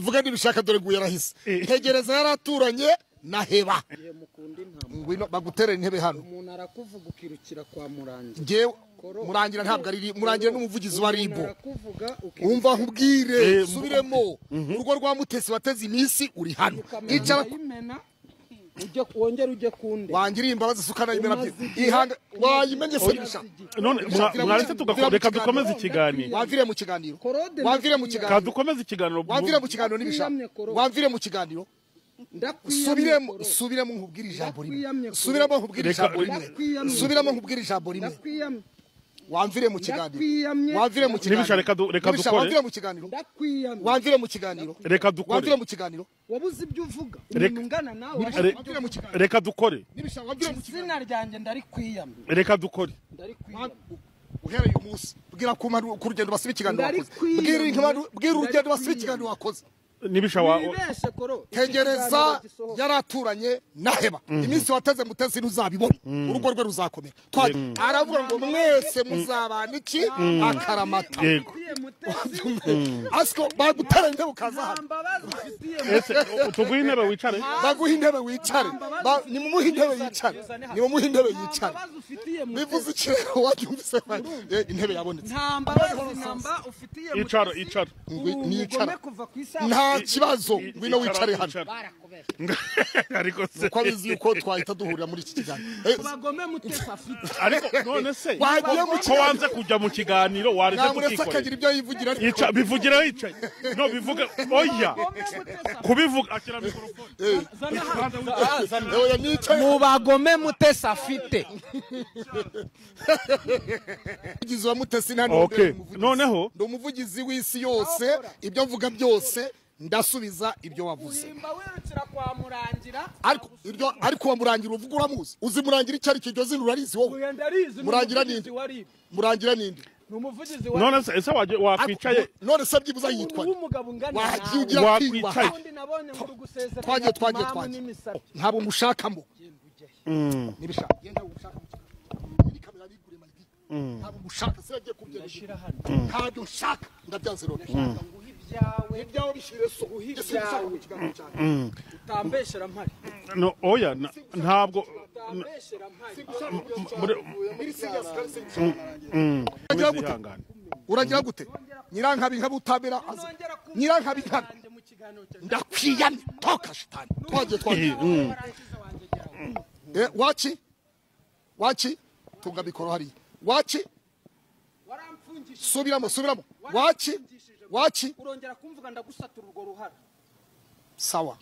Vuga nibishaka dore guye rahise. Ntegereza yaraturanye na heba. Ngwino bagutere intebe hano. Umuntu arakuvuga ukirukira kwa Murangira. Ngewe Murangira ntabwo ari Murangira n'umuvugizi wa Ribo. Umva nkubwire subiremo. Urwo rwa Mutesi wateze iminsi uri hano. Icara wongera uje kunde. Wangiriye imbabazi sukana imena ihanga wayimenye se. None mwaretse tugakoreka dukomeza ikiganiro. Wavire mu kiganiro. Wavire mu kiganiro. Kadukomeza ikiganiro. Wavire mu kiganiro nibisha. Wavire mu kiganiro. Subiremo nkubwira ijambo rimwe. Subiramo nkubwira ijambo rimwe. Subiramo nkubwira ijambo rimwe. Wamvire mu kiganiro. Wamvire mu kiganiro. Nibisha reka dukore. Wamvire mu kiganiro. Wamvire mu kiganiro. Reka dukore. Wamvire mu kiganiro. Wabuze ibyo uvuga. Umuntu ungana nawe. Reka dukore. Nibisha wamvire mu kiganiro. Izina ryanjye ndari kwiyamye. Reka dukore. Ndari kwiyamye. Uhereye umunsi. Bwira ku rugendo basibe ikiganiro wakoze. Bwira urugendo basibe ikiganiro wakoze. Nibisha wa Tegereza yaraturanye na heba. Iminsi wateze Mutesi ntuzabibona. Urugo rwe ruzakomera. Aravuga ngo mwese muzabana iki akaramata. Asko bagutara intebe ukaza hano. Tuguhe intebe wicare. Baguhe intebe wicare. Ni mu muhe intebe yicare. Ni mu muhe intebe yicare. Bivuze ikirero wacyumvise intebe yabonetse. Namba ufitiye Icara. Ni icara. Nta kibazo ngwino wicare hano. Ariko se uko bizi uko twahita duhurira muri iki kiganiro. Bagome Mutesi afite. Ariko none se wagiye mu ko wanze kujya mu kiganiro wareze tukikora. Akagira ibyo yivugira ica bivugira yicaye. No bivuga oya. Kubivuga akira mikrofone. Mu bagome Mutesi afite. Umuvugizi wa Mutesi nani? Okay. Noneho ndo umuvugizi w'isi yose ibyo mvuga byose ndasubiza ibyo wavuze. Urimba wirukira kwa Murangira. Ariko wa Murangira uvuga uramuzi. Uzi Murangira icyo ari cyo zino urarizi wowe. Murangira ninde? Murangira ninde? Numuvugizi wa. None se wakwicaye. None se byibuza yitwa. Wakwicaye. Twagiye. Ntabwo mushakamo. Nibishaka. Genda ushaka. Ni kamera bigure maliki. Ntabwo mushaka se yagiye kubyashira hano. Ntabwo ushaka ndabyanze rero. Ibyawe bishire so uhibyawe utambeshera mpari. No oya ntabwo uragira gute? Nyirankabi nkabutabera aza. Nyirankabi nkabi ndakwiyamye toka shitani. Twagiye. Wachi tunga bikoro hari. Wachi subiramo. Wachi urongera kumvuga ndagusatura urwo ruhara. Sawa.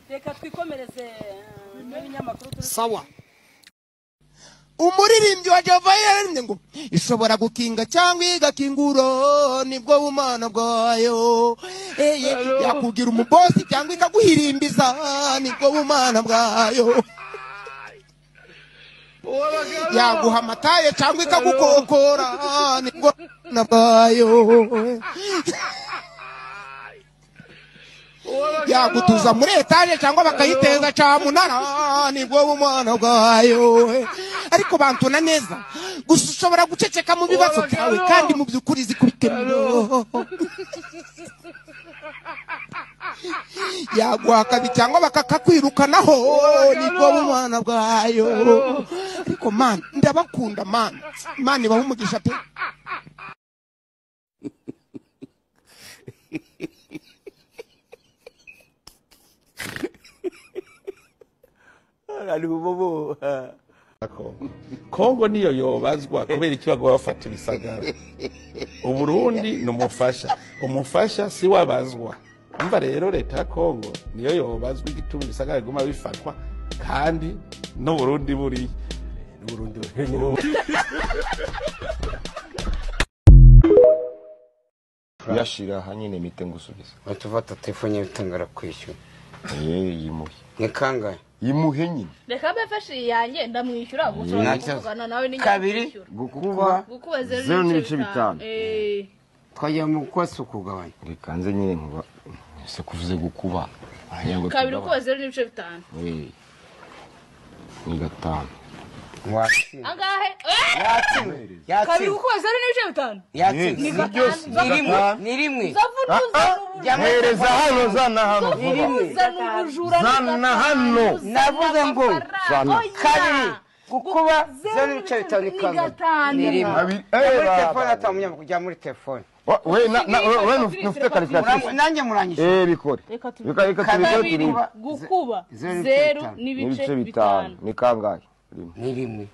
Reka twikomereze n'ibinyamakuru turi. Sawa. Umuririmbyi wa Jehova yaremye ngo ishobora gukinga cyangwa igakinguro nibwo bumana bwayo. Yakugira umubosi cyangwa ikaguhirimbiza nibwo bumana bwayo. Yaguha amataye cyangwa ikagukokora nibwo bumana bwayo. Yagutuza muri etaje cyangwa bakayiteza cyamunara nibwo bumana bwayo. Ariko bantuna neza gusa ushobora guceceka mu bibazo byawe kandi mu byukuri zikubikemura. Yaguha akabi cyangwa bakakakwirukanaho nibwo bumana bwayo. Ariko man ndabakunda man ibaha umugisha pe. Kongo niyo yobazwa kubera ikibago bafata ibisagara. Uburundi umufasha si wabazwa. Umva rero leta ya Kongo niyo yobazwa igituma ibisagara guma bifatwa kandi no Burundi buri yashira hanyine mite ngusubiza batuvata telefone bitangara kwishyura yimuhe nikangaye yimuhe nyine Reka bafashe yanjye ndamwishyura gusa kuvugana nawe ni kabiri gukuba 0.5 twagiye mu kwaso kugabanya rikanze nyine nkuba se kuvuze gukuba kabiri kuba 0.5 ni 5 watsinze angahe yatsinze kabiri uko zari n'ibice bitanu yatsinze ni rimwe hereza hano zana hano zana hano navuze ngo kabiri gukuba zero n'ibice bitanu ni kangahe ni rimwe muri telefone atamunya kujya muri telefone we nufite calculatrice nanjye muranyisha bikore reka kabiri gukuba zero n'ibice bitanu ni kangahe ni rimwe